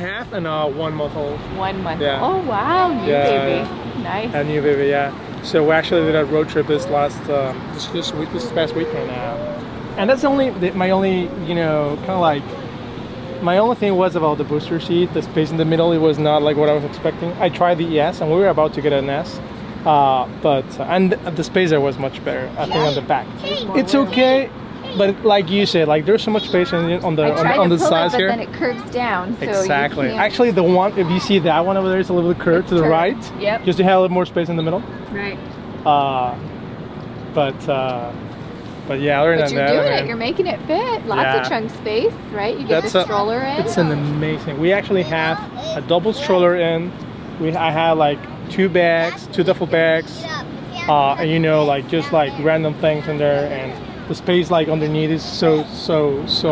1.5 and 1 month old. 1 month. Yeah. Oh wow, new baby. Nice. A new baby, yeah. So we actually did a road trip this past weekend now, and that's my only, you know, kind of like. My only thing was about the booster seat, the space in the middle. It was not like what I was expecting. I tried the S, and we were about to get an S, and the space there was much better. I think on the back, it's okay, but like you said, like there's so much space on the sides here. But then it curves down. So exactly. Actually, the one, if you see that one over there, is a little bit curved to the right. Yep. Just to have a little more space in the middle. Right. But yeah, other than that, you're doing it. You're making it fit. Lots of trunk space, right? You get the stroller in. It's an amazing. We actually have a double stroller in. I have like 2 bags, 2 duffel bags, and you know, like just like random things in there, and the space like underneath is so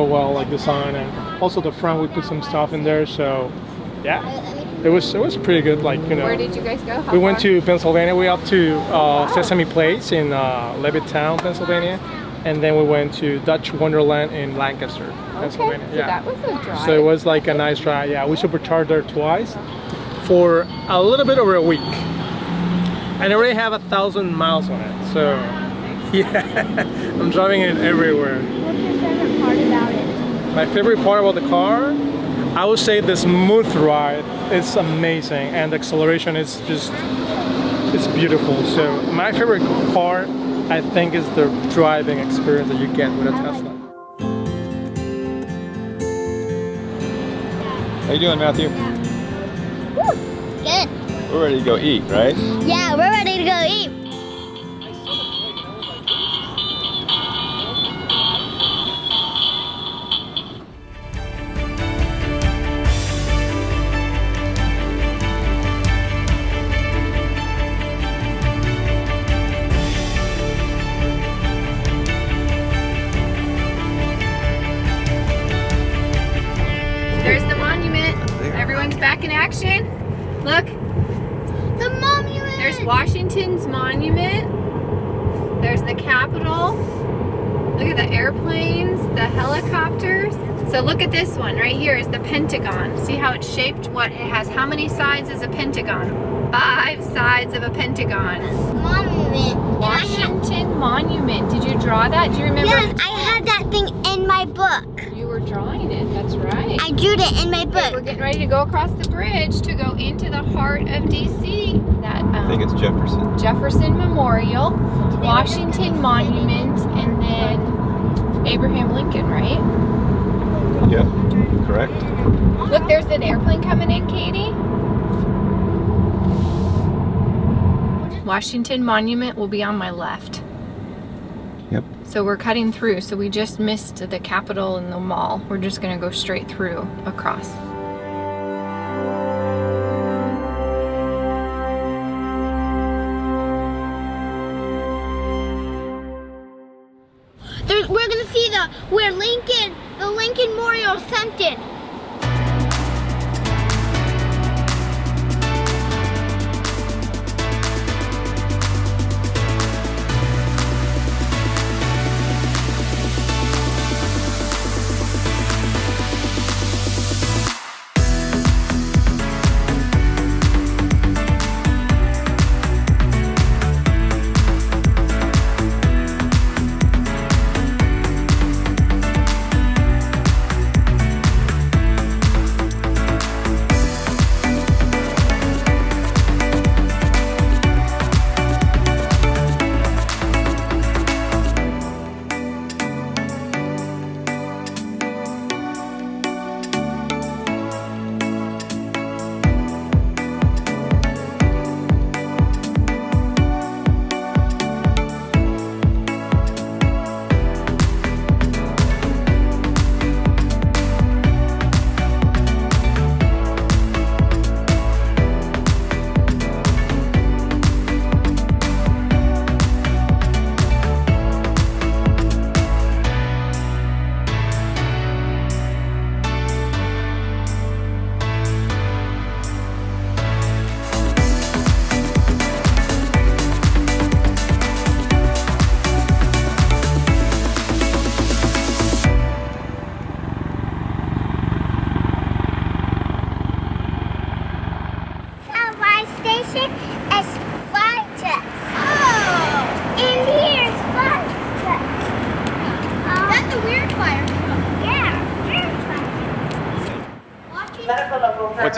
well like designed, and also the front we put some stuff in there. So yeah, it was pretty good. Like, you know. Where did you guys go? We went to Pennsylvania. We up to Sesame Place in Levittown, Pennsylvania. And then we went to Dutch Wonderland in Lancaster, Pennsylvania. So that was a drive. So it was like a nice drive. Yeah, we supercharged there twice for a little bit over a week. And I already have 1,000 miles on it. So yeah, I'm driving it everywhere. What's your favorite part about it? My favorite part about the car, I would say the smooth ride. It's amazing, and the acceleration is just, it's beautiful. So my favorite part, I think, is the driving experience that you get with a Tesla. How you doing, Matthew? Woo, good. We're ready to go eat, right? Yeah, we're ready to go eat. There's the monument. Everyone's back in action. Look. The monument. There's Washington's monument. There's the Capitol. Look at the airplanes, the helicopters. So look at this one right here is the Pentagon. See how it's shaped? What it has? How many sides is a pentagon? 5 sides of a pentagon. Monument. Washington Monument. Did you draw that? Do you remember? Yes, I have that thing in my book. You were drawing it. That's right. I drew it in my Okay, book. we're getting ready to go across the bridge to go into the heart of D.C. That I think it's Jefferson. Jefferson Memorial, Washington Monument, and then Abraham Lincoln, right? Yep, correct. Look, there's an airplane coming in, Katie. Washington Monument will be on my left. Yep. So we're cutting through, so we just missed the Capitol and the mall. We're just gonna go straight through across. We're gonna see where the Lincoln Memorial Center.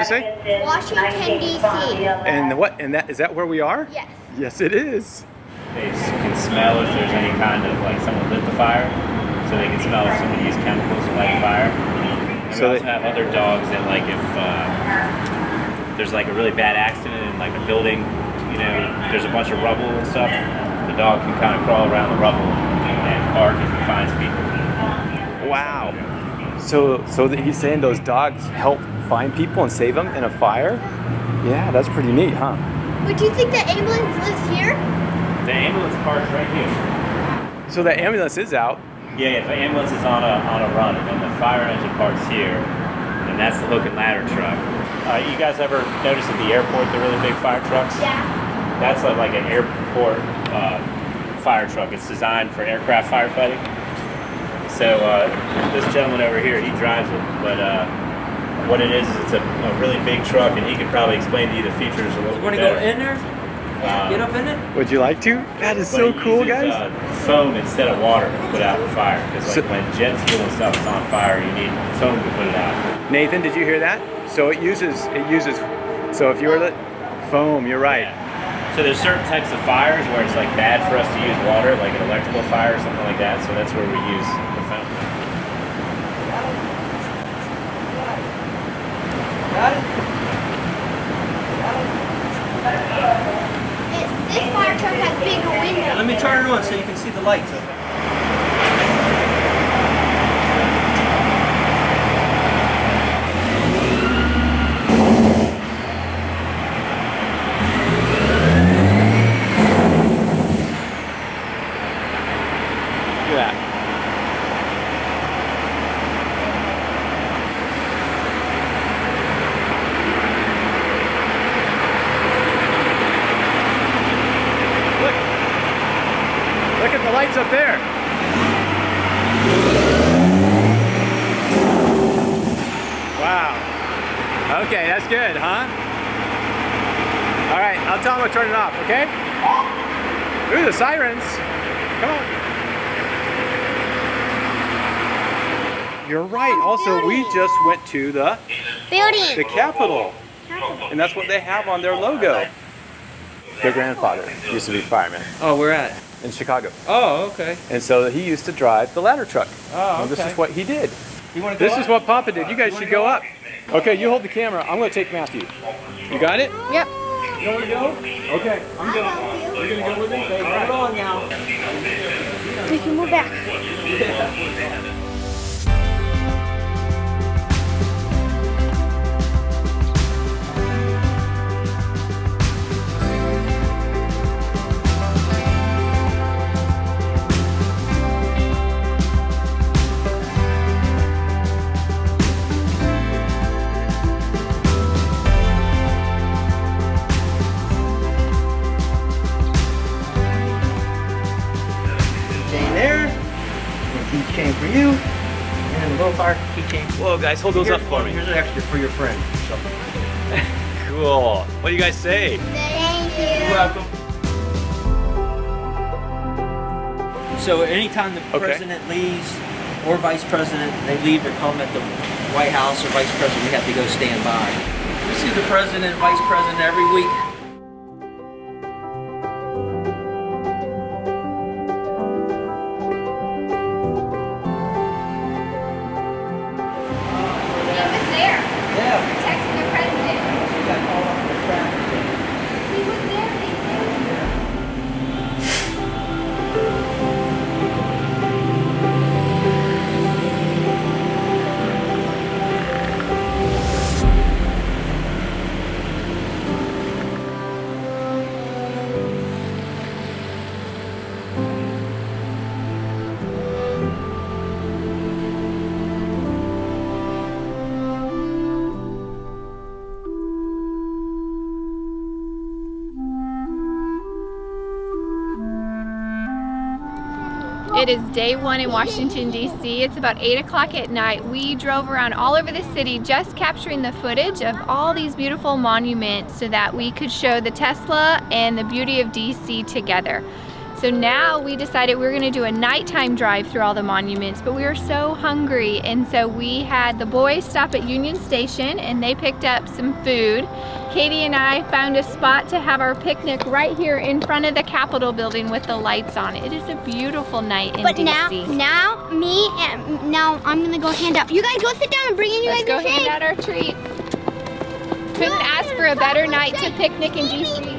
say? Washington D.C. And what? And that is that where we are? Yes. Yes, it is. They can smell if there's any kind of, like, someone lit the fire, so they can smell if someone used chemicals to light a fire. And So we also have other dogs that, like, if there's like a really bad accident in like a building, you know, there's a bunch of rubble and stuff, the dog can kind of crawl around the rubble and bark if he finds people. Wow. So that he's saying those dogs help find people and save them in a fire? Yeah, that's pretty neat, huh? But do you think the ambulance lives here? The ambulance park's right here. So the ambulance is out. Yeah, the ambulance is on a run, and then the fire engine part's here, and that's the hook and ladder truck. You guys ever notice at the airport the really big fire trucks? Yeah. That's like an airport fire truck. It's designed for aircraft firefighting. So this gentleman over here, he drives it, but what it is it's a really big truck, and he could probably explain to you the features a little bit You want to better. go in there? Get up in it? Would you like to? That is But so he cool, uses, guys. Foam instead of water to put out the fire, because like So- when jet fuel and stuff is on fire, you need foam to put it out. Nathan, did you hear that? So it uses. So if you were foam, you're right. Yeah. So there's certain types of fires where it's like bad for us to use water, like an electrical fire or something like that. So that's where we use the foam. Got it? This fire truck has bigger windows. Let me turn it on so you can see the lights. Look at that. Look at the lights up there. Wow. Okay, that's good, huh? All right, I'll tell him to turn it off, okay? Ooh, the sirens. Come on. You're right. Also, we just went to the Building. Capitol, and that's what they have on their logo. Their grandfather used to be a fireman Oh, we're at it. in Chicago, Oh, okay. and so he used to drive the ladder truck. Oh, And this okay. is what he did. You want to go This is what Papa did. You guys should go up. Okay, you hold the camera. I'm going to take Matthew. You got it? Yep. You want to go? Okay, I'm going. You're going to go with me? Okay, hold on now. We can move back. Keychain there. A keychain for you. And a little fire keychain. Whoa, guys, hold those up for me. Here's an extra for your friend. Cool. What do you guys say? Thank You're you. welcome. So anytime the Okay. president leaves or vice president, they leave to come at the White House or vice president, we have to go stand by. We see the president and vice president every week. He was there, Yeah. protecting the president. She got called up for traffic. He was there. It is day one in Washington, D.C. It's about 8 o'clock at night. We drove around all over the city just capturing the footage of all these beautiful monuments so that we could show the Tesla and the beauty of D.C. together. So now we decided we were gonna do a nighttime drive through all the monuments, but we were so hungry, and so we had the boys stop at Union Station and they picked up some food. Katie and I found a spot to have our picnic right here in front of the Capitol building with the lights on. It is a beautiful night in DC. Now I'm gonna go hand out. You guys go sit down and bring in your Let's go hand out our treats. Couldn't ask for a better night to picnic in DC.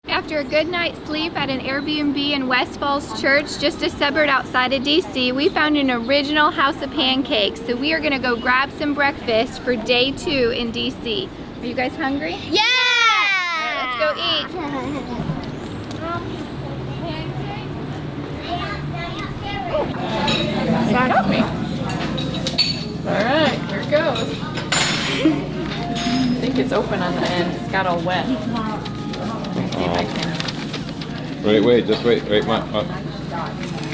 After a good night's sleep at an Airbnb in West Falls Church, just a suburb outside of DC, we found an original house of pancakes. So we are gonna go grab some breakfast for day 2 in DC. Are you guys hungry? Yeah! All right, let's go eat. Start off me. All right, here it goes. I think it's open on the end. It's got all wet. See if I can. Wait, just wait, Mom.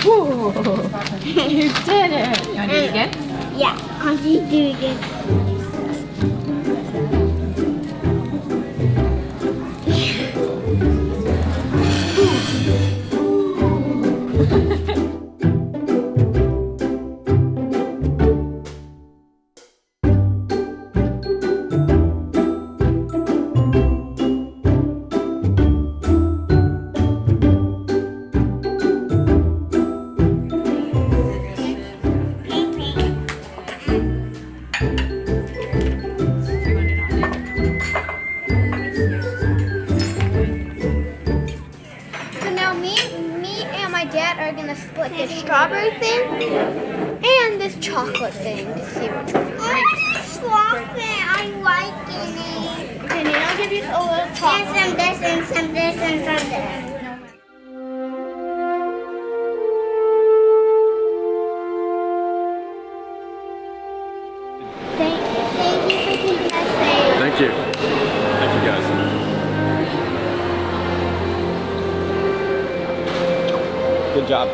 Woo! You did it! You want to do it again? Yeah, I'll just do it again. Strawberry thing and this chocolate thing to see which one. I like it. Okay, then I'll give you a little chocolate. And some this and some this and some this. Thank you for keeping us safe. Thank you. Thank you, guys. Good job.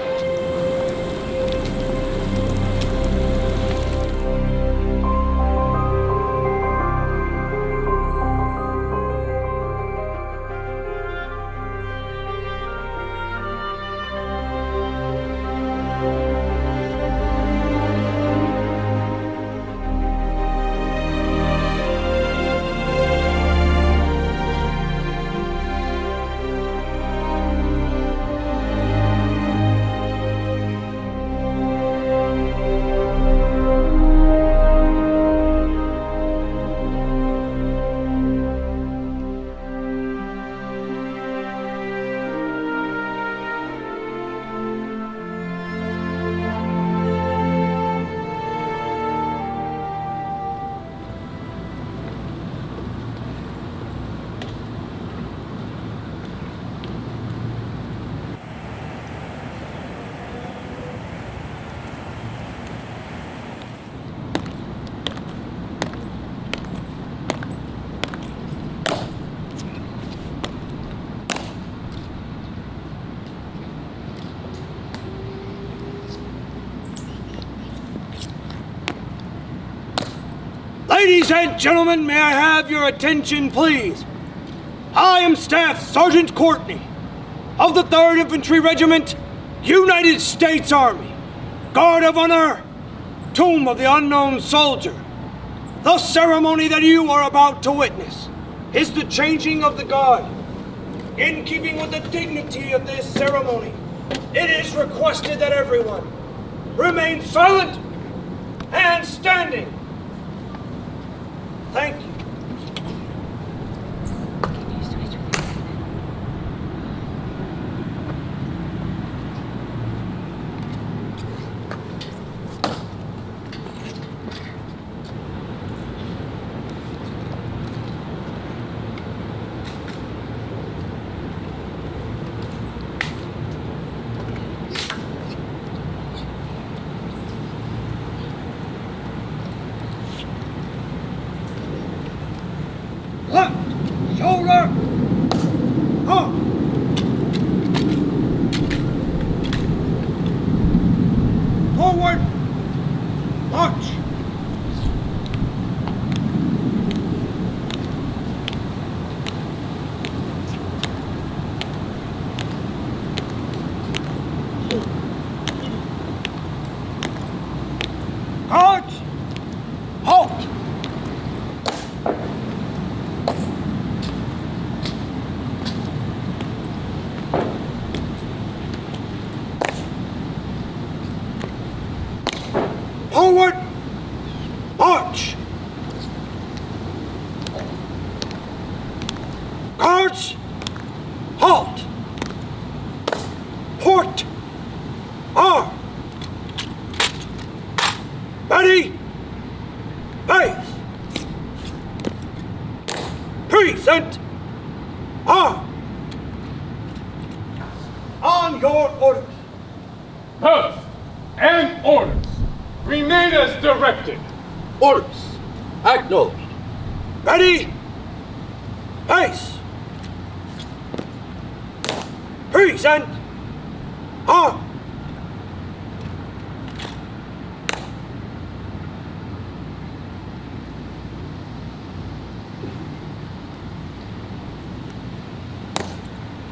Ladies and gentlemen, may I have your attention, please? I am Staff Sergeant Courtney of the 3rd Infantry Regiment, United States Army, Guard of Honor, Tomb of the Unknown Soldier. The ceremony that you are about to witness is the changing of the guard. In keeping with the dignity of this ceremony, it is requested that everyone remain silent and standing. Thank you. Left shoulder up. Forward march. Guards, halt. Forward march. Guards, halt. Port arm. Ready, face. Present arm. On your orders. Post and orders. Remain as directed. Orders. Acknowledged. Ready, face. Present arm.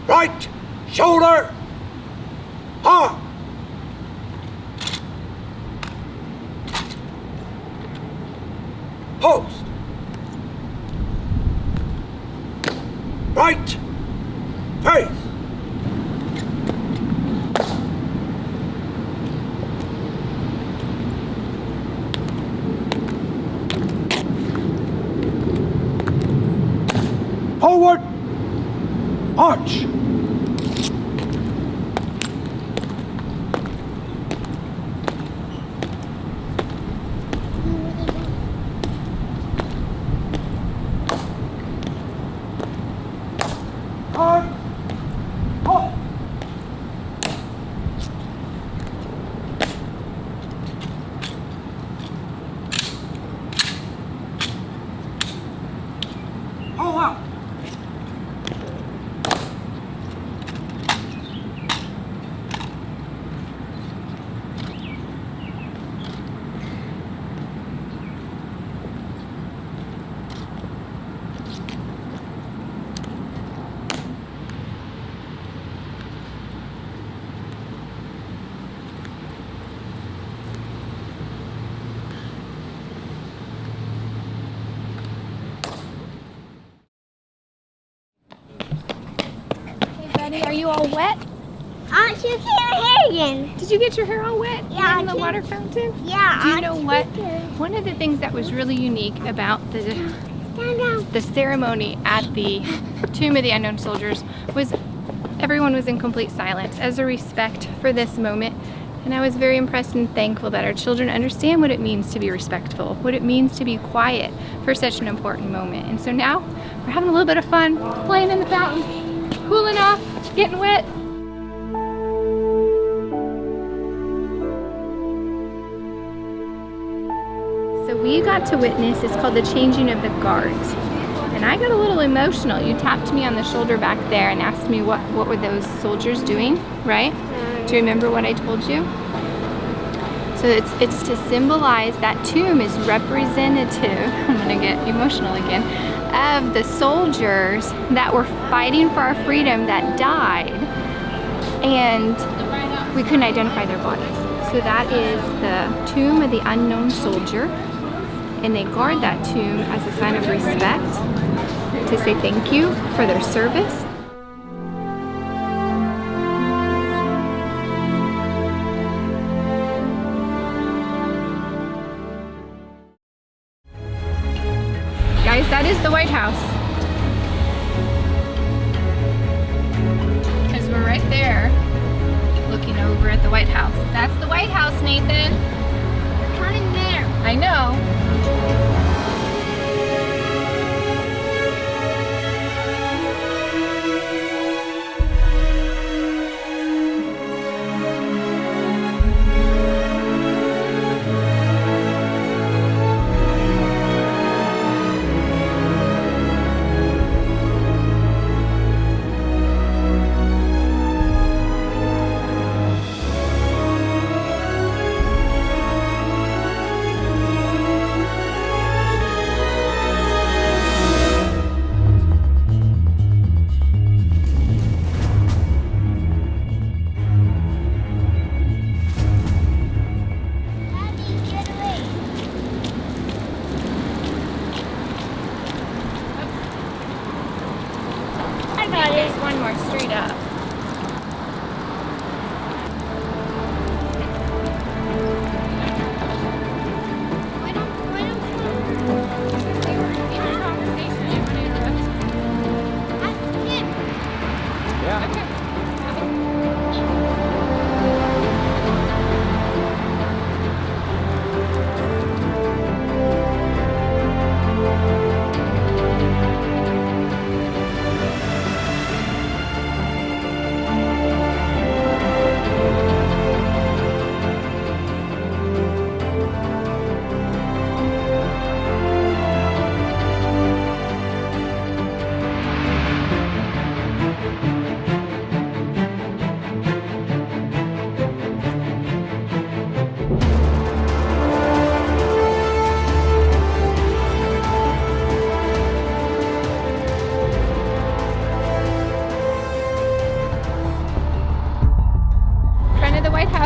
Right shoulder arm. Post. Right face. Forward march. Guard, halt. All out. Buddy, are you all wet? She came here again. Did you get your hair all wet? Yeah, In the I water fountain? Yeah. Do you know what? One of the things that was really unique about the ceremony at the Tomb of the Unknown Soldiers was everyone was in complete silence as a respect for this moment. And I was very impressed and thankful that our children understand what it means to be respectful, what it means to be quiet for such an important moment. And so now we're having a little bit of fun, playing in the fountain, cooling off, getting wet. So we got to witness, it's called the changing of the guards. And I got a little emotional. You tapped me on the shoulder back there and asked me what were those soldiers doing, right? Do you remember what I told you? So it's to symbolize that tomb is representative, I'm gonna get emotional again, of the soldiers that were fighting for our freedom that died, and we couldn't identify their bodies. So that is the tomb of the unknown soldier, and they guard that tomb as a sign of respect to say thank you for their service. Guys, that is the White House. Because we're right there looking over at the White House. That's the White House, Nathan. We're coming there. I know. There's one more street up.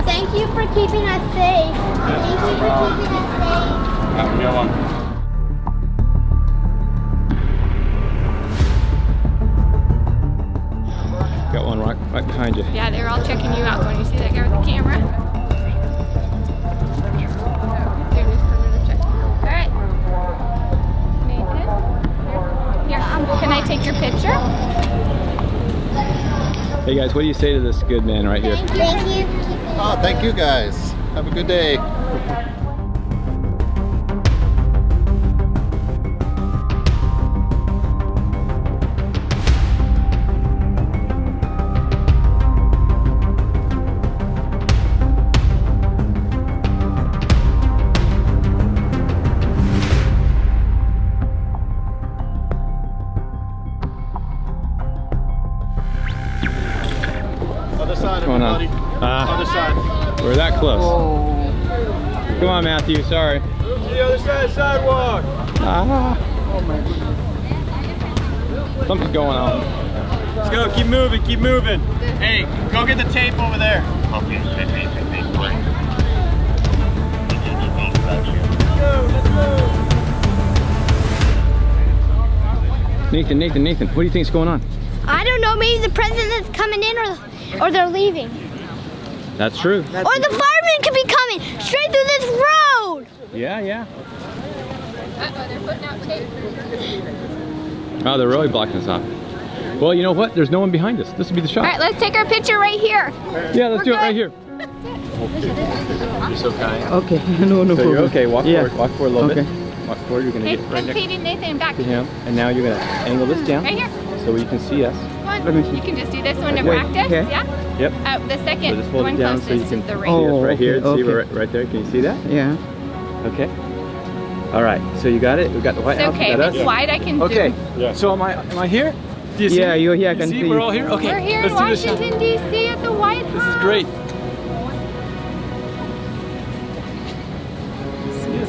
Thank you for keeping us safe. Thank you for keeping us safe. Have a good one. Got one right behind you. Yeah, they're all checking you out when you see that guy with the camera. Alright. Nathan? Here, can I take your picture? Hey guys, what do you say to this good man right here? Thank you. Oh, thank you guys. Have a good day. Other side, What's going on? everybody. Other side. We're that close. Come on, Matthew, sorry. Move to the other side of the sidewalk. Oh my goodness. Something's going on. Let's go, keep moving, keep moving. Hey, go get the tape over there. Okay, Nathan, what do you think's going on? I don't know. Maybe the president's coming in, or they're leaving. That's true. Or the firemen could be coming straight through this road. Yeah. Uh-oh, they're putting out tape. Oh, they're really blocking us off. Well, you know what? There's no one behind us. This would be the shot. Alright, let's take our picture right here. Yeah, let's do it right here. You're so kind. Okay, no So you're okay, walk forward a little Okay. bit. Walk forward, you're gonna Okay, get right and next Katie, Nathan, back. to him. And now you're gonna angle this down Right here. so you can see us. One. You can just do this one to Okay. practice, Okay. yeah? Yep. The So second, just the hold one it down so you closest can is the see ring. Oh. us right here. okay, See, we're okay. right there. Can you see that? Yeah. Okay. All right. So you got it. We got the White It's House. okay, We if got it's us. wide, I can Okay. zoom. So am I here? Do you see? Yeah, I You can see. We're all here. Okay. We're here in Let's do this. Washington, D.C. at the White House. This is great.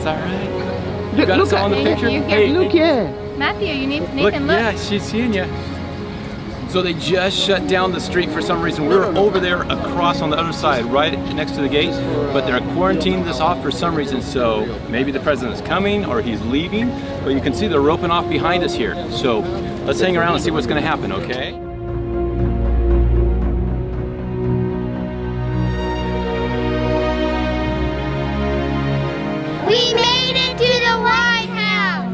That's all right. You got us all in the picture? Hey, look, yeah. Matthew, you need Look, Nathan, look. yeah, she's seeing you. So they just shut down the street for some reason. We were over there across on the other side, right next to the gate, but they're quarantining this off for some reason. So maybe the president's coming or he's leaving, but you can see they're roping off behind us here. So let's hang around and see what's gonna happen, okay? We made it to the White House!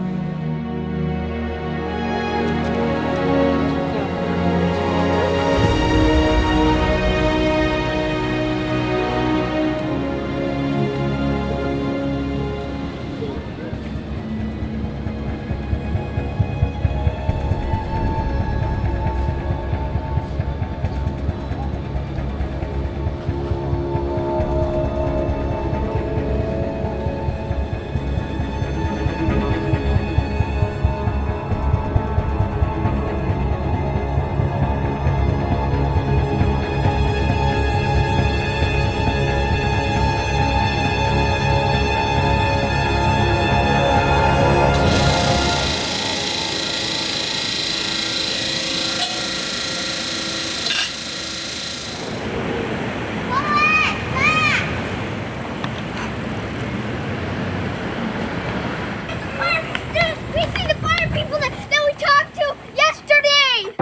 We see the fire people that we talked to yesterday!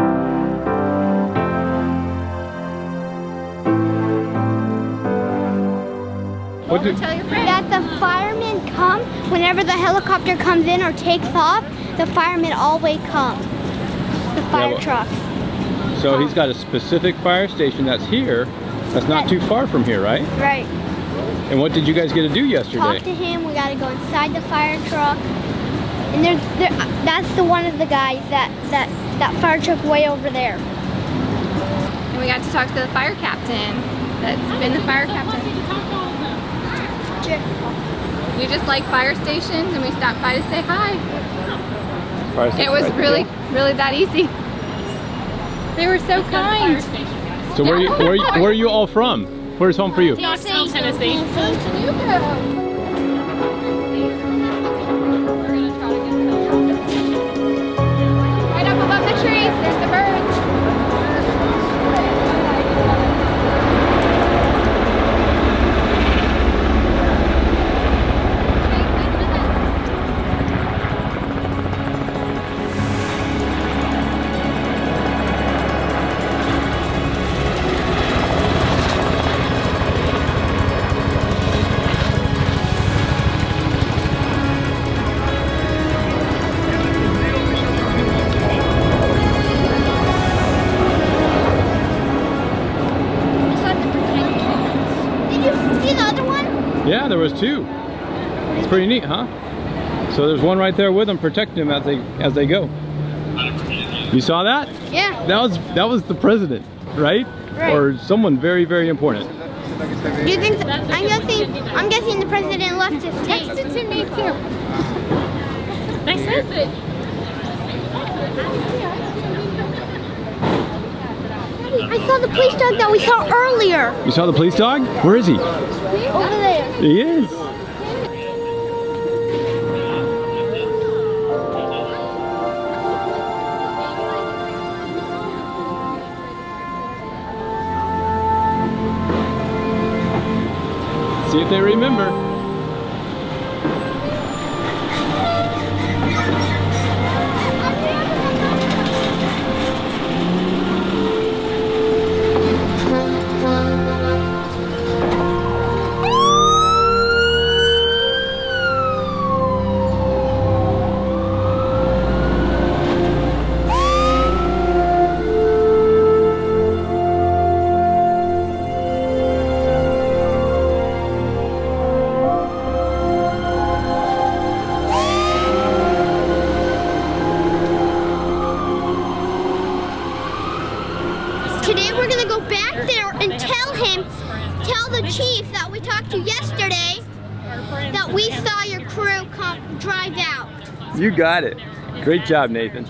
What did, Tell your friend. That the firemen come whenever the helicopter comes in or takes off, the firemen always come. The fire well- trucks. so he's got a specific fire station that's here, that's not too far from here, right? Right. And what did you guys get to do yesterday? Talk to him, we gotta go inside the fire truck. And that's the one of the guys that fire truck way over there. And we got to talk to the fire captain that's been the fire captain. We just like fire stations and we stopped by to say hi. Fire It station was right really that easy. They were so kind. So where are you all from? Where's home for you? Knoxville, Tennessee. Right up above the trees, there's the birds. Did you see the other one? Yeah, there was two. It's pretty neat, huh? So there's one right there with them protecting them as they go. You saw that? Yeah. That was the president, right? Right. Or someone very, very important. Do you think I'm guessing the president left his tape. Text it to me too. I sent it. I saw the police dog that we saw earlier. You saw the police dog? Where is he? Over there. He is. See if they remember. Today we're gonna go back there and tell the chief that we talked to yesterday that we saw your crew drive out. You got it. Great job, Nathan.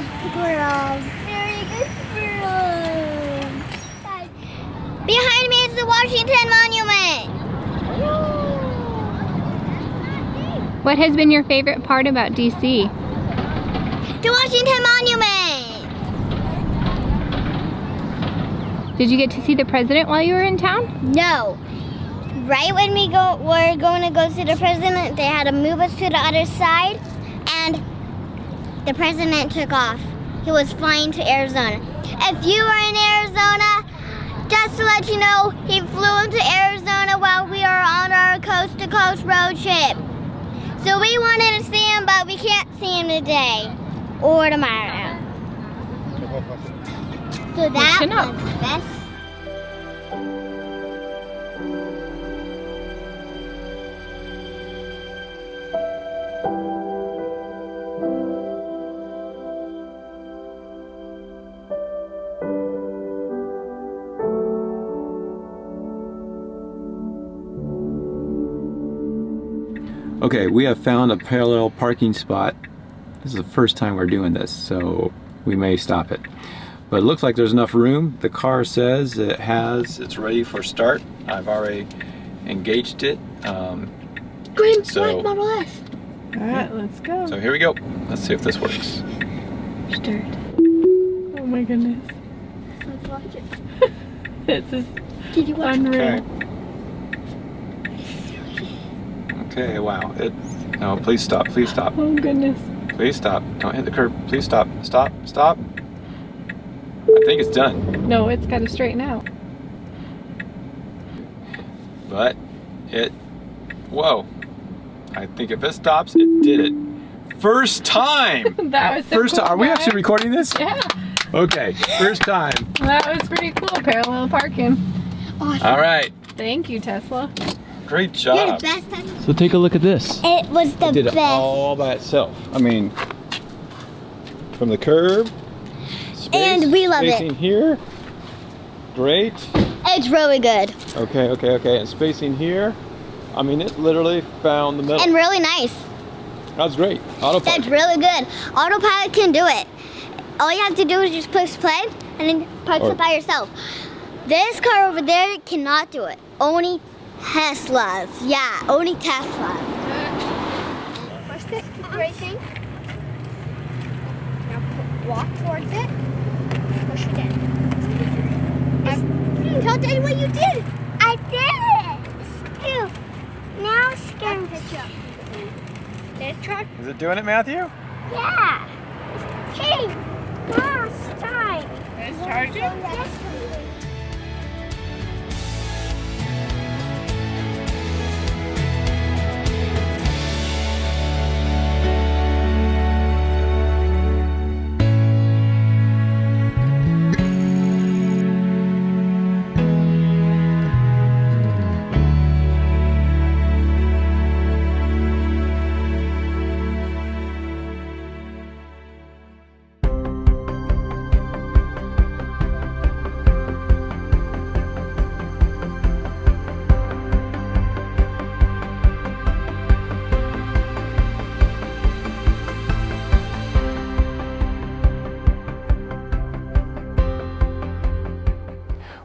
good squirrel. Very good squirrel. Behind me is the Washington Monument. What has been your favorite part about DC? The Washington Monument. Did you get to see the president while you were in town? No. Right when we're going to go see the president, they had to move us to the other side, and the president took off. He was flying to Arizona. If you were in Arizona, just to let you know, he flew into Arizona while we were on our coast-to-coast road trip. So we wanted to see him, but we can't see him today or tomorrow. So that was the best. Okay, we have found a parallel parking spot. This is the first time we're doing this, so we may stop it. But it looks like there's enough room. The car says it's ready for start. I've already engaged it. Green so, Model S. All right, let's go. So here we go. Let's see if this works. Start. Oh my goodness. Let's watch it. This is Did you watch unreal. Okay, wow. No, please stop, please stop. Oh goodness. Please stop. Don't hit the curb. Please stop. Stop, stop. I think it's done. No, it's got to straighten out. But whoa. I think if it stops, it did it. First time! That was so First cool, time. Are we guys. actually recording this? Yeah. Okay, first time. That was pretty cool. Parallel parking. Awesome. All right. Thank you, Tesla. Great You're the job. best time. So take a look at this. It was the It did best. it all by itself. I mean, from the curb, space, And we love it. spacing here, great. It's really good. Okay, and spacing here. I mean, it literally found the middle. And really nice. That's great. Autopilot. That's really good. Autopilot can do it. All you have to do is just push play and then parks it by yourself. This car over there cannot do it. Only Teslas. Yeah, only Teslas. Push this gray thing. Now walk towards it. Push it in. Tell Daddy what you did. I did it. Scoop. Now scan picture. Let's try. Is it doing it, Matthew? Yeah. Hey, now start. Let's charge it.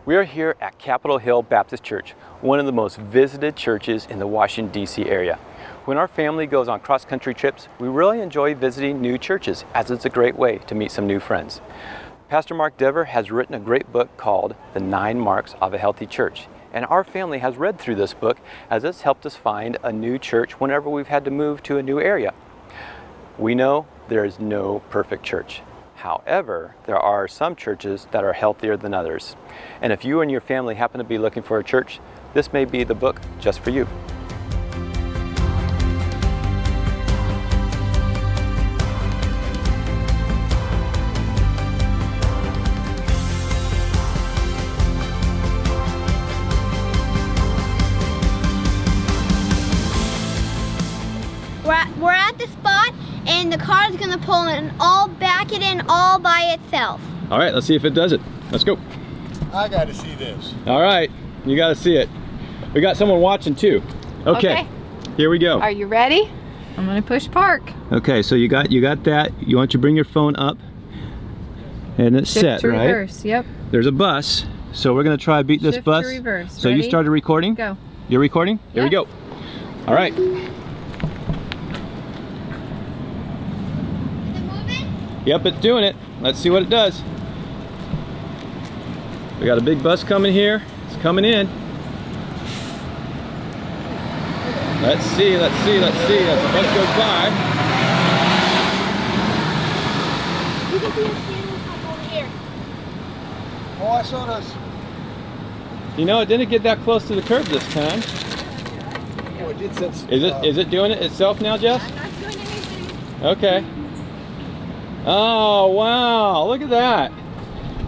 We are here at Capitol Hill Baptist Church, one of the most visited churches in the Washington, D.C. area. When our family goes on cross-country trips, we really enjoy visiting new churches, as it's a great way to meet some new friends. Pastor Mark Dever has written a great book called The 9 Marks of a Healthy Church, and our family has read through this book as it's helped us find a new church whenever we've had to move to a new area. We know there is no perfect church. However, there are some churches that are healthier than others. And if you and your family happen to be looking for a church, this may be the book just for you. We're at the spot, and the car's gonna pull and all back it in all by itself. All right, let's see if it does it. Let's go. I got to see this. All right, you got to see it. We got someone watching too. Okay, here we go. Are you ready? I'm gonna push park. Okay, so you got that. You want you to bring your phone up And it's Shift set, to right? reverse, yep. There's a bus, so we're gonna try to beat this Shift bus. to reverse. So you Ready? started recording? Go. You're recording? Here we go. All right. Is it moving? Yep, it's doing it. Let's see what it does. We got a big bus coming here. It's coming in. Let's see, let's see, let's see as the bus goes by. You can see the ceiling from over here. Oh, I saw this. You know, it didn't get that close to the curb this time. Oh, it did sense. Is it doing it itself now, Jess? I'm not doing anything. Okay. Oh wow! Look at that.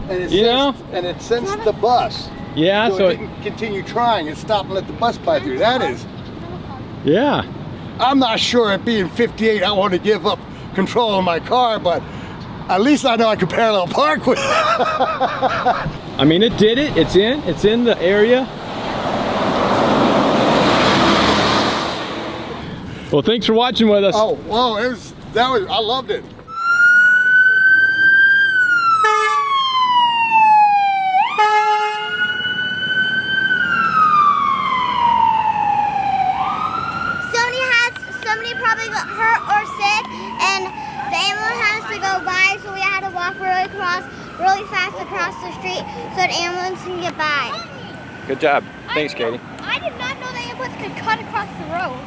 And it You know? and it sensed the bus. Yeah. So it didn't continue trying. It stopped and let the bus by through. That is. Yeah. I'm not sure at being 58 I want to give up control of my car, but at least I know I can parallel park with it. I mean, it did it. It's in the area. Well, thanks for watching with us. Oh, whoa, I loved it. Somebody probably got hurt or sick, and the ambulance has to go by, so we had to walk really fast across the street so the ambulance can get by. Good job. Thanks, Katie. I did not know the ambulance could cut across the road.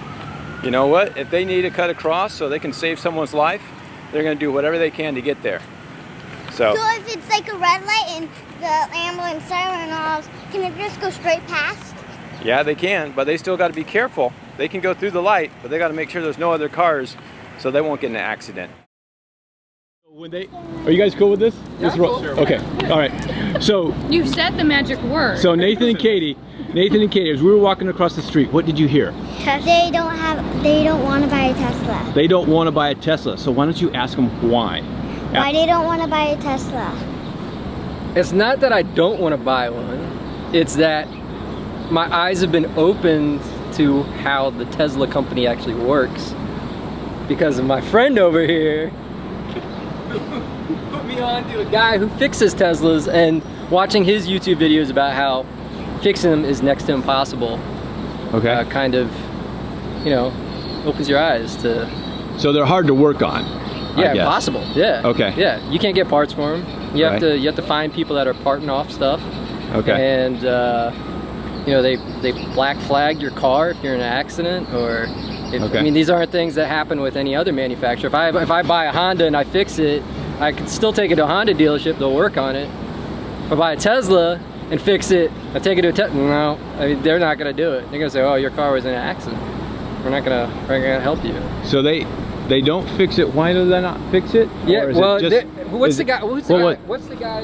You know what? If they need to cut across so they can save someone's life, they're going to do whatever they can to get there. So if it's like a red light and the ambulance siren off, can it just go straight past? yeah, they can, but they still got to be careful. They can go through the light, but they got to make sure there's no other cars so they won't get in an accident. Are you guys cool with this? Yeah, cool. Okay. All right. So You said the magic word. So Nathan and Katie, as we were walking across the street, what did you hear? They don't want to buy a Tesla. They don't want to buy a Tesla. So why don't you ask them why? Why they don't want to buy a Tesla? It's not that I don't want to buy one. It's that my eyes have been opened to how the Tesla company actually works because of my friend over here put me on to a guy who fixes Teslas, and watching his YouTube videos about how fixing them is next to impossible. Okay. Kind of, you know, opens your eyes to. So they're hard to work on. Yeah, impossible. Yeah. Okay. Yeah, you can't get parts for them. You have to find people that are parting off stuff. Okay. And you know, they black flag your car if you're in an accident, or if, I mean, these aren't things that happen with any other manufacturer. If I buy a Honda and I fix it, I can still take it to a Honda dealership. They'll work on it. If I buy a Tesla and fix it, I take it to a Tesla. No, I mean, they're not gonna do it. They're gonna say, "Oh, your car was in an accident. We're not gonna help you." So they don't fix it. Why do they not fix it? Yeah. Well, what's the guy?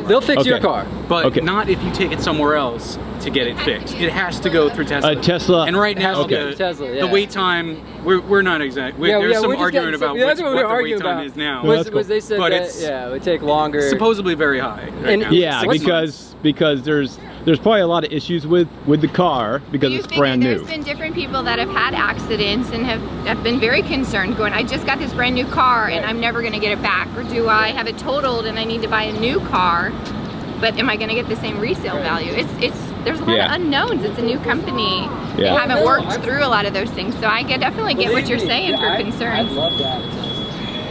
They'll fix your car, but not if you take it somewhere else to get it fixed. It has to go through Tesla. A Tesla. And right now, the wait time, we're not exact. There's some argument about what the wait time is now. They said that it would take longer. Supposedly very high. Right now. Yeah, because there's probably a lot of issues with the car because it's brand new. There's been different people that have had accidents and have been very concerned, going, I just got this brand new car and I'm never gonna get it back, or do I have it totaled and I need to buy a new car, but am I gonna get the same resale value? There's a lot of unknowns. It's a new company. They haven't worked through a lot of those things, so I definitely get what you're saying for concerns.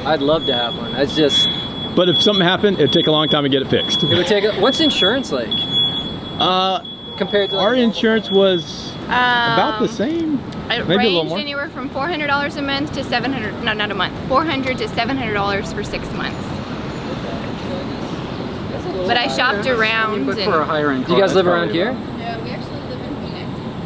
I'd love to have one. It's just. But if something happened, it'd take a long time to get it fixed. It would take. What's insurance like? Compared to our insurance was about the same. It ranged anywhere from $400 a month to $700. No, not a month. $400 to $700 for 6 months. But I shopped around. But for a higher end car, you guys live around here? Yeah, we actually live in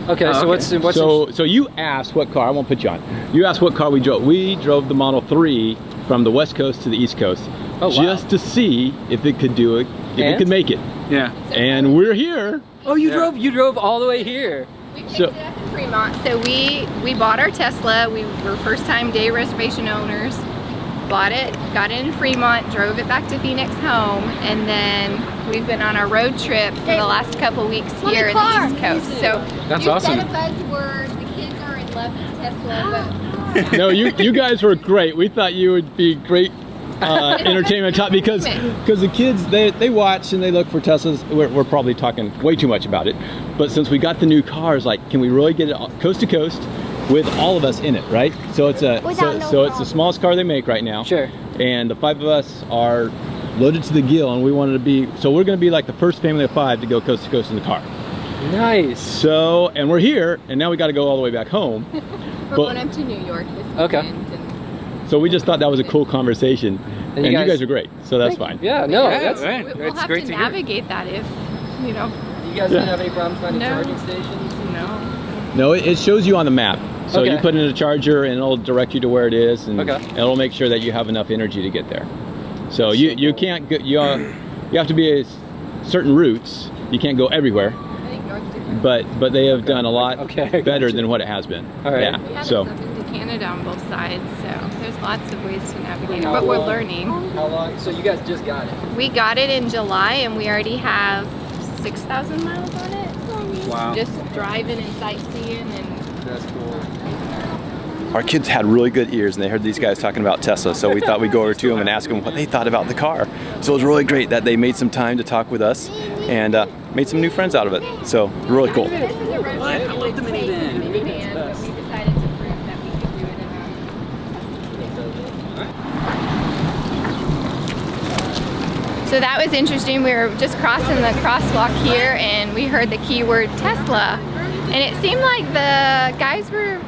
Phoenix. Okay, so what's so you asked what car? I won't put you on. You asked what car we drove. We drove the Model 3 from the West Coast to the East Coast, just to see if it could do it, if it could make it. Yeah. And we're here. Oh, you drove all the way here. We picked it up in Fremont. So we bought our Tesla. We were first time day reservation owners. Bought it, got it in Fremont, drove it back to Phoenix home, and then we've been on our road trip for the last couple weeks here in the East Coast. So that's awesome. You said a buzzword. The kids are in love with Tesla. No, you guys were great. We thought you would be great entertainment top because the kids they watch and they look for Teslas. We're probably talking way too much about it, but since we got the new cars, like, can we really get it coast to coast with all of us in it, right? So it's it's the smallest car they make right now. Sure. And the 5 of us are loaded to the gill, and we wanted to be, so we're going to be like the first family of 5 to go coast to coast in the car. Nice. So, and we're here, and now we got to go all the way back home. We're going up to New York this weekend. Okay. So we just thought that was a cool conversation, and you guys are great, so that's fine. Yeah, no, that's right. We'll have to navigate that if, you know. You guys didn't have any problems finding charging stations? No, it shows you on the map. So you put in a charger, and it'll direct you to where it is, and it'll make sure that you have enough energy to get there. So you can't go, you have to be certain routes. You can't go everywhere. But they have done a lot better than what it has been. All right. Yeah. We had So. it up into Canada on both sides, so there's lots of ways to navigate it, but we're learning. How long? So you guys just got it? We got it in July, and we already have 6,000 miles on it. Wow. Just driving and sightseeing, and that's cool. Our kids had really good ears, and they heard these guys talking about Tesla, so we thought we'd go over to them and ask them what they thought about the car. So it was really great that they made some time to talk with us and made some new friends out of it. So really cool. This is a road trip. I love the minivan. We decided to prove that we could do it in a... So that was interesting. We were just crossing the crosswalk here, and we heard the keyword Tesla, and it seemed like the guys were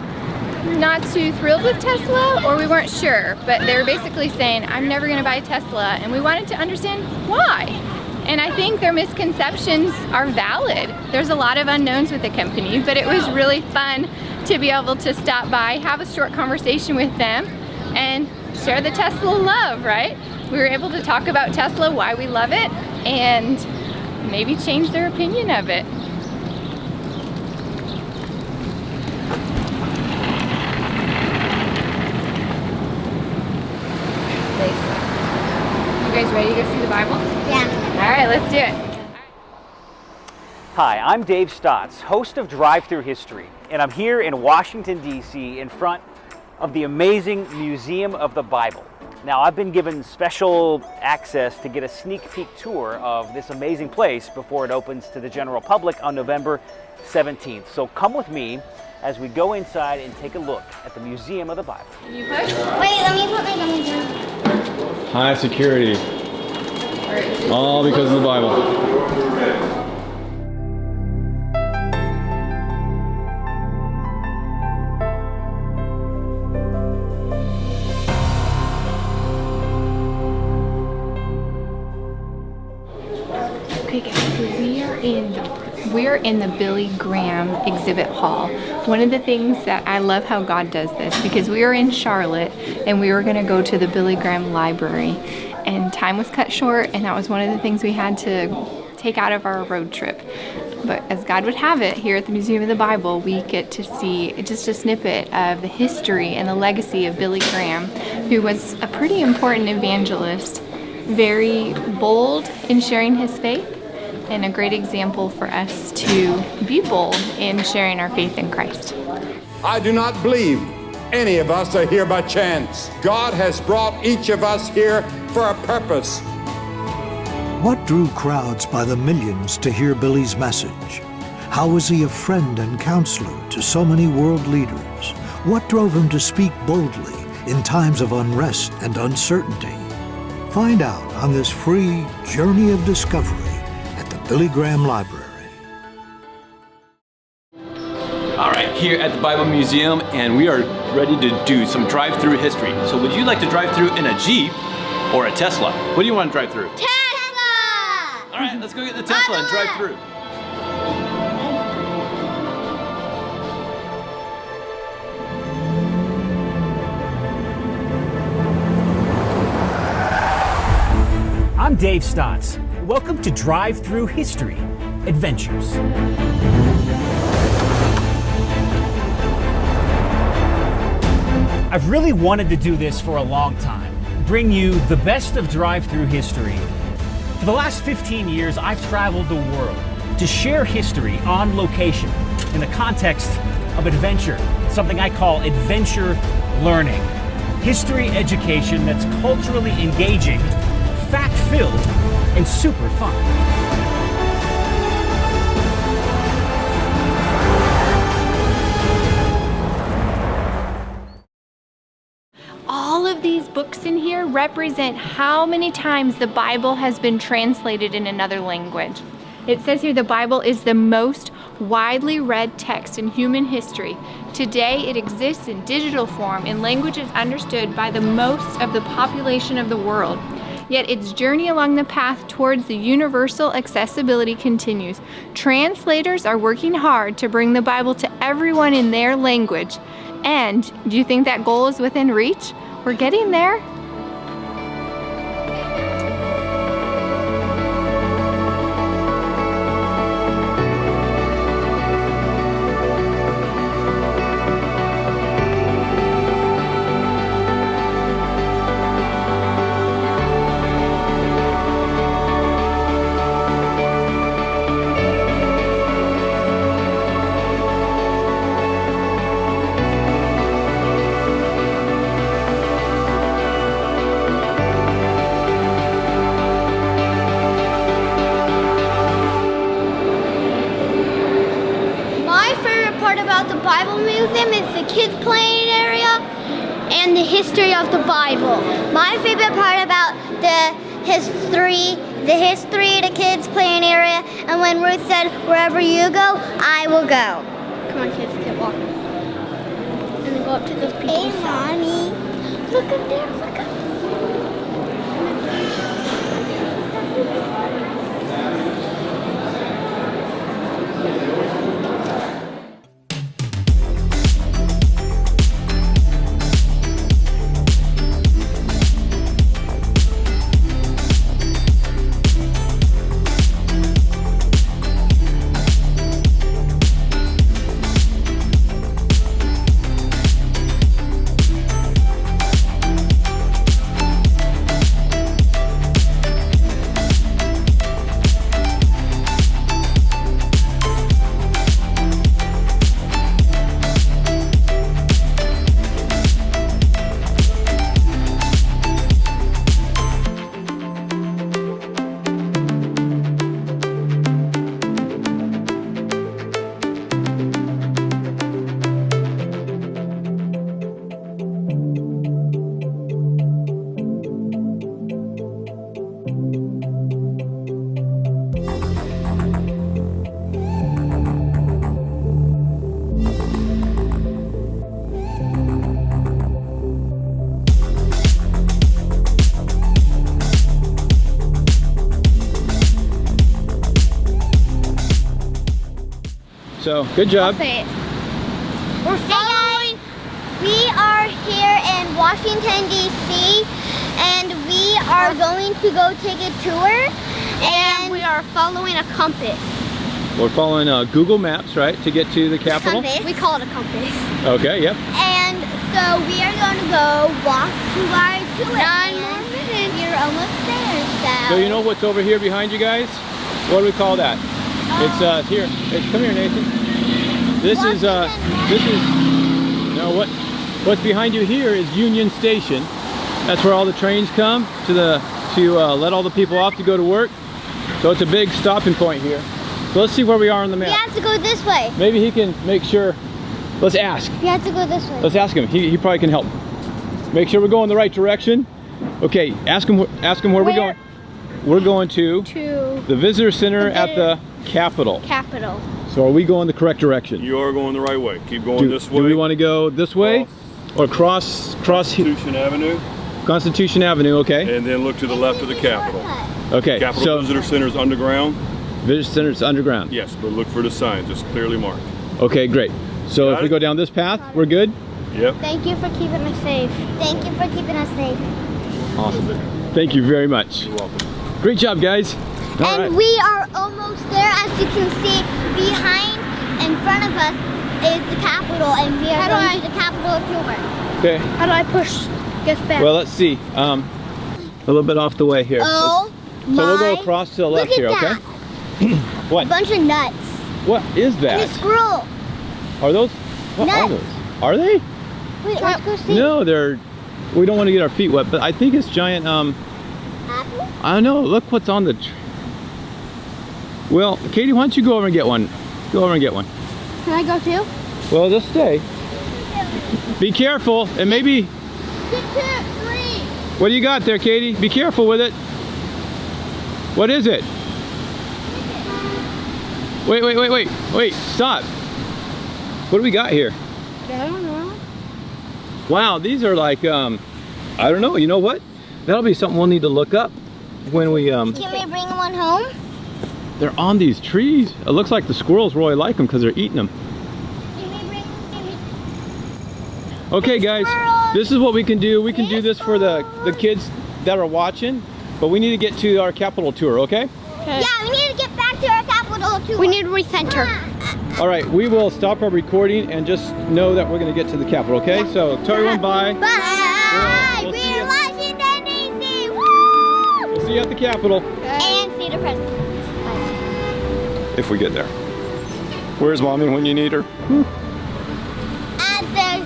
not too thrilled with Tesla, or we weren't sure, but they were basically saying, I'm never going to buy a Tesla, and we wanted to understand why. And I think their misconceptions are valid. There's a lot of unknowns with the company, but it was really fun to be able to stop by, have a short conversation with them, and share the Tesla love, right? We were able to talk about Tesla, why we love it, and maybe change their opinion of it. You guys ready to go see the Bible? Yeah. All right, let's do it. Hi, I'm Dave Stotts, host of Drive Through History, and I'm here in Washington, D.C. in front of the amazing Museum of the Bible. Now, I've been given special access to get a sneak peek tour of this amazing place before it opens to the general public on November 17th. So come with me as we go inside and take a look at the Museum of the Bible. You push? Wait, let me put my gummy down. High security. All because of the Bible. Okay guys, so we are in the Billy Graham exhibit hall. One of the things that I love how God does this, because we were in Charlotte and we were gonna go to the Billy Graham library, and time was cut short, and that was one of the things we had to take out of our road trip. But as God would have it, here at the Museum of the Bible, we get to see just a snippet of the history and the legacy of Billy Graham, who was a pretty important evangelist, very bold in sharing his faith, and a great example for us to be bold in sharing our faith in Christ. I do not believe any of us are here by chance. God has brought each of us here for a purpose. What drew crowds by the millions to hear Billy's message? How was he a friend and counselor to so many world leaders? What drove him to speak boldly in times of unrest and uncertainty? Find out on this free journey of discovery at the Billy Graham Library. All right, here at the Bible Museum, and we are ready to do some drive-through history. So would you like to drive through in a Jeep or a Tesla? What do you want to drive through? Tesla! All right, let's go get the Tesla and drive through. I'm Dave Stotts. Welcome to Drive Through History Adventures. I've really wanted to do this for a long time, bring you the best of drive-through history. For the last 15 years, I've traveled the world to share history on location in the context of adventure, something I call adventure learning. History education that's culturally engaging, fact-filled, and super fun. All of these books in here represent how many times the Bible has been translated in another language. It says here the Bible is the most widely read text in human history. Today it exists in digital form in languages understood by the most of the population of the world. Yet its journey along the path towards the universal accessibility continues. Translators are working hard to bring the Bible to everyone in their language. And do you think that goal is within reach? We're getting there. Bible Museum is the kids playing area and the history of the Bible. My favorite part about the history, the kids playing area, and when Ruth said, wherever you go, I will go. Come on kids, get walking. And then go up to those people. Hey Mommy, look up there, look up. So, good job. We're following. We are here in Washington, D.C. and we are going to go take a tour and we are following a compass. We're following Google Maps, right, to get to the Capitol? We call it a compass. Okay, yep. And so we are going to go walk to our tour. 9 more minutes. We're almost there, So you know what's over here behind you guys? What do we call that? It's here. Come here, Nathan. This is what's behind you here is Union Station. That's where all the trains come to let all the people off to go to work. So it's a big stopping point here. So let's see where we are on the map. We have to go this way. Maybe he can make sure. Let's ask. We have to go this way. Let's ask him. He probably can help. Make sure we're going the right direction. Okay, ask him where we're going. We're going to the Visitor Center at the Capitol. So are we going the correct direction? You are going the right way. Keep going this way. Do we want to go this way or cross Constitution Avenue? Constitution Avenue, okay. And then look to the left of the Capitol. Okay. Capitol Visitor Center is underground. Visitor Center is underground. Yes, but look for the signs. It's clearly marked. Okay, great. So if we go down this path, we're good? Yep. Thank you for keeping us safe. Thank you for keeping us safe. Awesome. Thank you very much. You're welcome. Great job, guys. And we are almost there. As you can see, behind in front of us is the Capitol, and we are going to the Capitol tour. Okay. How do I push? Get back. Well, let's see. A little bit off the way here. Oh, so we'll go across to the left here, okay? What? A bunch of nuts. What is that? And a squirrel. Are those? What nuts. are those? Are they? Wait, let's go see. No, they're we don't want to get our feet wet, but I think it's giant, Apple? I don't know, look what's on the well, Katie, why don't you go over and get one? Go over and get one. Can I go too? Well, just stay. Be careful, and maybe... 2, 3. What do you got there, Katie? Be careful with it. What is it? Wait, stop. What do we got here? I don't know. Wow, these are like, I don't know, you know what? That'll be something we'll need to look up when we, Can we bring one home? They're on these trees. It looks like the squirrels really like them because they're eating them. Okay guys, this is what we can do. We can do this for the kids that are watching, but we need to get to our Capitol tour, okay? Yeah, we need to get back to our Capitol tour. We need to recenter. All right, we will stop our recording and just know that we're going to get to the Capitol, okay? So tell everyone bye. Bye. We'll We're in Washington D.C. Woo! We'll see you at the Capitol. And see the president. If we get there. Where's Mommy when you need her? At the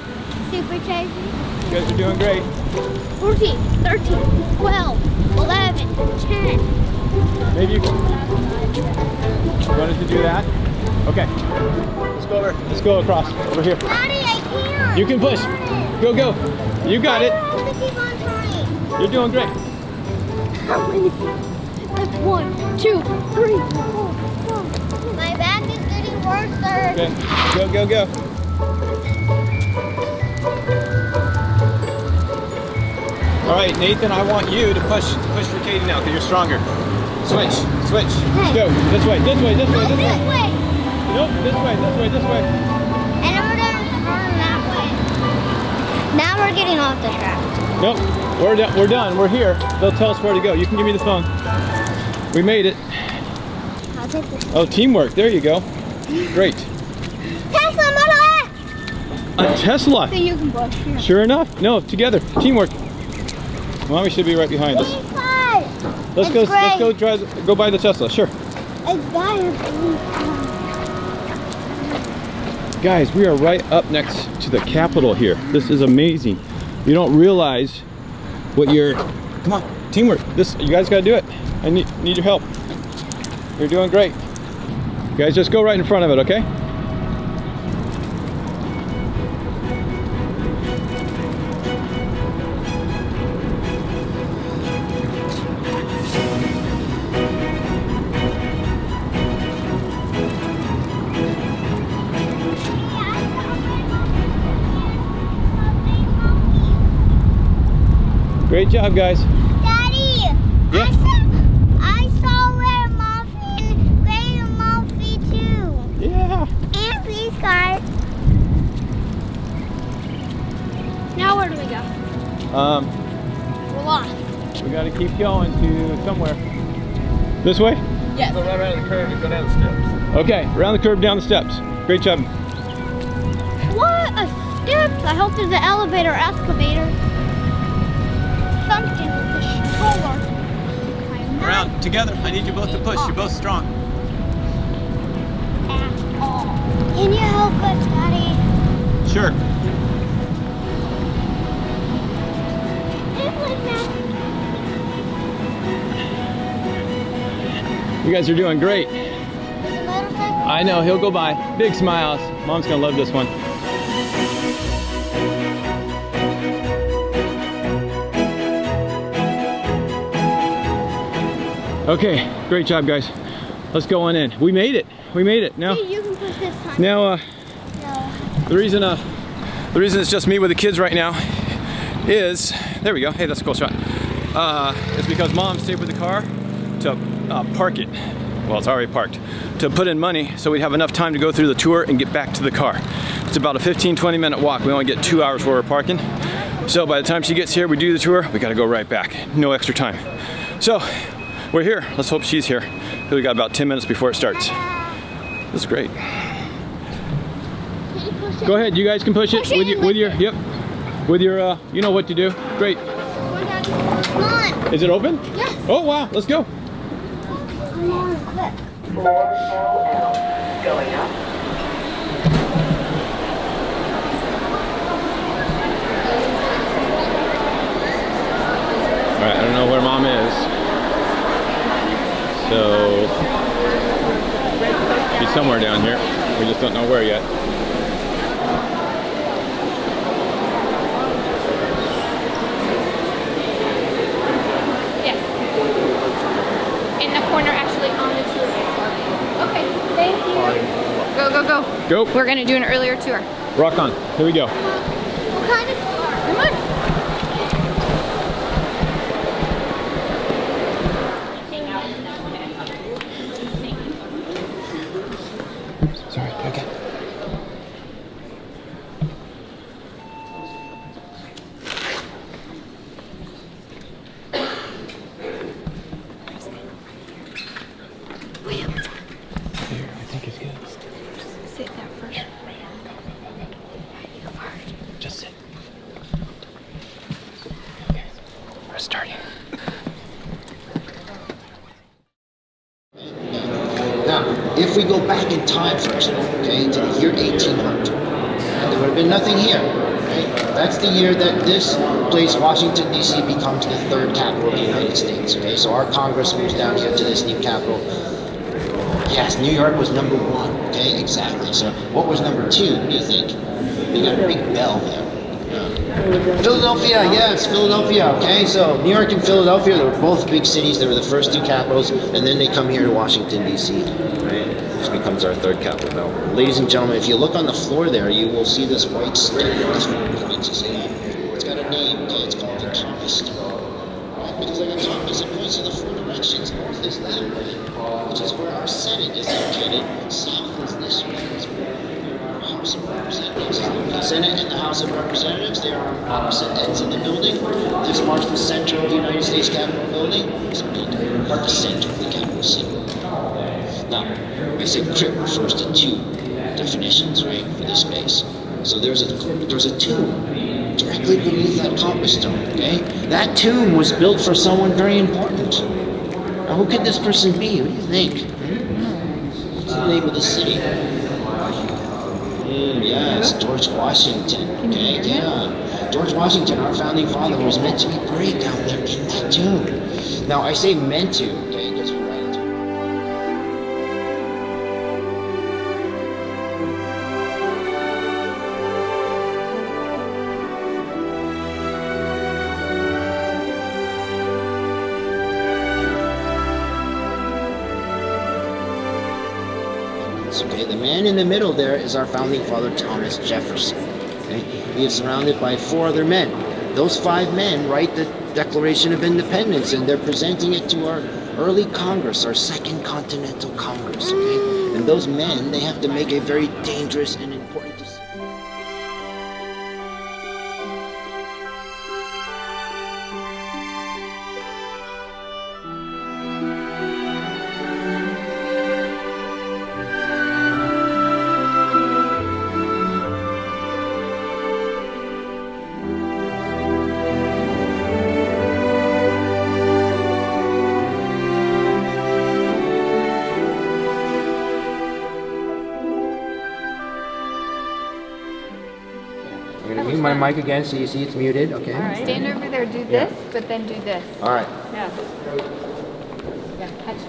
supercharger. You guys are doing great. 14, 13, 12, 11, 10. Maybe you wanted to do that? Okay. Let's go over. Let's go across. Over here. Daddy, I can't. You can push. Go, go. You got it. I have to keep on trying. You're doing great. How many? That's 1, 2, 3, 4, 5. My back is getting worse, sir. Okay. Go, go, go. All right, Nathan, I want you to push for Katie now because you're stronger. Switch. Let's go. This way. This way. Nope, this way. And then we're going to turn that way. Now we're getting off the track. Nope, we're done. We're here. They'll tell us where to go. You can give me the phone. We made it. I'll take this. Oh, teamwork. There you go. Great. Tesla Model X! A Tesla. So you can push here. Sure enough. No, together. Teamwork. Mommy should be right behind us. Let's go by the Tesla. Sure. It's by a blue car. Guys, we are right up next to the Capitol here. This is amazing. You don't realize what you're... Come on, teamwork. You guys got to do it. I need your help. You're doing great. You guys just go right in front of it, okay? Great job, guys. Daddy, yeah. I saw where Muffin, Gray and Muffy too. Yeah. And police car. Now where do we go? We're lost. We got to keep going to somewhere. This way? Yes. Go right around the curve and go down the steps. Okay, around the curve, down the steps. Great job. What? A steps? I hope there's an elevator, excavator. Something with the stroller. Around, together. I need you both to push. You're both strong. Can you help us, Daddy? Sure. You guys are doing great. I know, he'll go by. Big smiles. Mom's gonna love this one. Okay, great job, guys. Let's go on in. We made it. We made it. Now, you can push this time. Now, No. the reason it's just me with the kids right now is, there we go. Hey, that's a cool shot. It's because Mom stayed with the car to park it. Well, it's already parked. To put in money so we'd have enough time to go through the tour and get back to the car. It's about a 15-20 minute walk. We only get 2 hours where we're parking. So by the time she gets here, we do the tour, we gotta go right back. No extra time. So, we're here. Let's hope she's here. We got about 10 minutes before it starts. This is great. Go ahead, you guys can push it with your, you know what to do. Great. Come on. Is it open? Yes. Oh wow, let's go. Come on, quick. Going up. where Mom is. So she's somewhere down here. We just don't know where yet. Yes. In the corner, actually, on the tour. Okay, thank you. Go, go, go. Go. We're gonna do an earlier tour. Rock on. Here we go. What kind of car? Come on. Sorry, okay. Here, I think it's good. Sit that first. Just sit. Okay, we're starting. Now, if we go back in time for example, okay, to the year 1800, there would have been nothing here. Okay? That's the year that this place, Washington D.C., becomes the third capital of the United States. Okay, so our Congress moves down here to this new capital. Yes, New York was number 1. Okay, exactly. So what was number 2? What do you think? You got a big bell there. Philadelphia, yes, Philadelphia, okay? So New York and Philadelphia, they were both big cities. They were the first 2 capitals, and then they come here to Washington, D.C., right? Which becomes our third capital now. Ladies and gentlemen, if you look on the floor there, you will see this white stone. It's got a name, okay? It's called the compass stone. Right? Because like a compass, it points in the 4 directions. North is that way, which is where our Senate is located. South is this way. That's where our House of Representatives is located. The Senate and the House of Representatives, they are on opposite ends of the building. This marks the center of the United States Capitol building. It's mark the center of the Capitol city. Now, I said crypt refers to 2 definitions, right, for this space. So there's a tomb directly beneath that compass stone, okay? That tomb was built for someone very important. Now, who could this person be? What do you think? What's the name of the city? Yes, George Washington. Okay, yeah. George Washington, our founding father, was meant to be buried down there in that tomb. Now, I say meant to, okay, because we're right into it. Okay, the man in the middle there is our founding father, Thomas Jefferson. Okay? He is surrounded by 4 other men. Those 5 men write the Declaration of Independence, and they're presenting it to our early Congress, our Second Continental Congress. Okay? And those men, they have to make a very dangerous and important decision. I'm going to mute my mic again so you see it's muted, okay? All right. Stand over there, do this, but then do this. All right. Yeah. Yeah, touch it.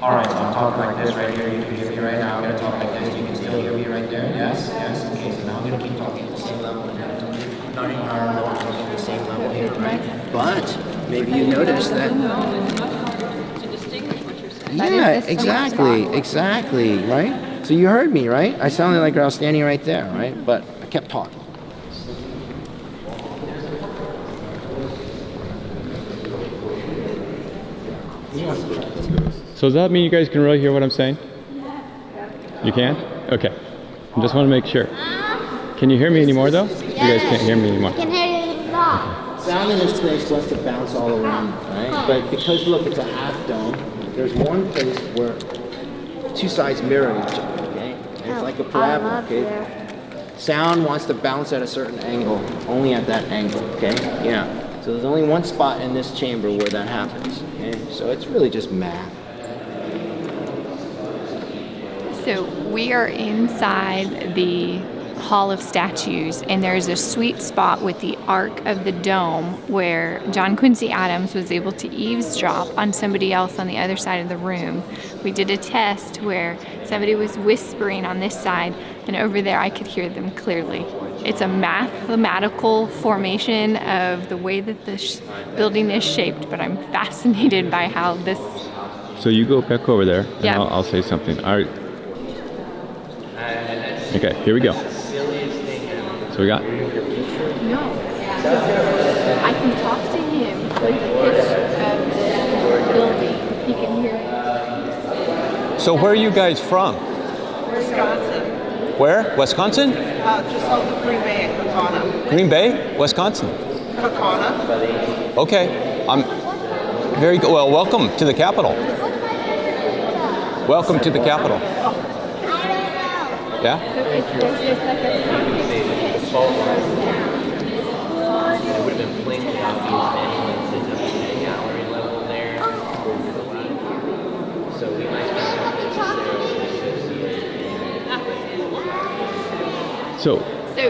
All right, so I'm talking like this right here. You can hear me right now. I'm going to talk like this. You can still hear me right there. Yes, yes. Okay, so now I'm going to keep talking at the same level. I'm not even talking at the same level here, right? But maybe you noticed that. Yeah, exactly, right? So you heard me, right? I sounded like I was standing right there, right? But I kept talking. So does that mean you guys can really hear what I'm saying? You can? Okay. I just want to make sure. Can you hear me anymore though? You guys can't hear me anymore. I can hear you a lot. Sound in this place wants to bounce all around, right? But because look, it's a half dome. There's one place where 2 sides mirror each other, okay? And it's like a parabola, okay? Sound wants to bounce at a certain angle, only at that angle, okay? Yeah. So there's only one spot in this chamber where that happens, okay? So it's really just math. So we are inside the Hall of Statues, and there's a sweet spot with the Arc of the Dome where John Quincy Adams was able to eavesdrop on somebody else on the other side of the room. We did a test where somebody was whispering on this side, and over there I could hear them clearly. It's a mathematical formation of the way that this building is shaped, but I'm fascinated by how this... So you go back over there, and Yeah. I'll say something. All right. Okay, here we go. So we got... No. I can talk to him with the pitch of the building. He can hear it. So where are you guys from? Wisconsin. Where? Wisconsin? Just off of Green Bay and Kaukauna. Green Bay? Wisconsin? Kaukauna. Okay. I'm very good. Well, welcome to the Capitol. Welcome to the Capitol. Yeah? So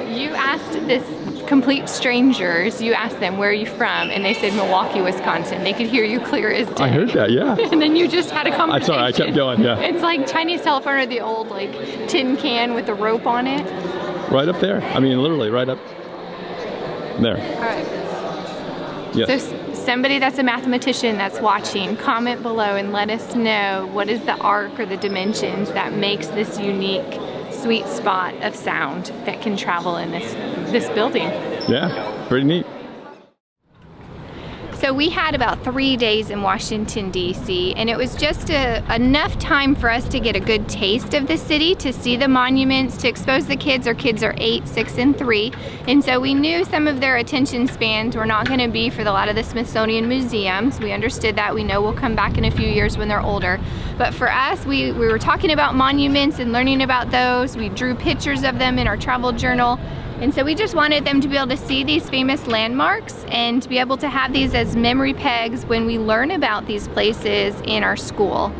you asked this complete strangers, you asked them, where are you from? And they said Milwaukee, Wisconsin. They could hear you clear as day. I heard that, yeah. And then you just had a conversation. I'm sorry, I kept going, yeah. It's like Chinese telephone or the old like tin can with the rope on it. Right up there. I mean, literally right up there. All right. Yes. So somebody that's a mathematician that's watching, comment below and let us know what is the arc or the dimensions that makes this unique sweet spot of sound that can travel in this building. Yeah, pretty neat. So we had about 3 days in Washington, D.C., and it was just enough time for us to get a good taste of the city, to see the monuments, to expose the kids. Our kids are 8, 6, and 3, and so we knew some of their attention spans were not going to be for a lot of the Smithsonian museums. We understood that. We know we'll come back in a few years when they're older. But for us, we were talking about monuments and learning about those. We drew pictures of them in our travel journal. And so we just wanted them to be able to see these famous landmarks and to be able to have these as memory pegs when we learn about these places in our school.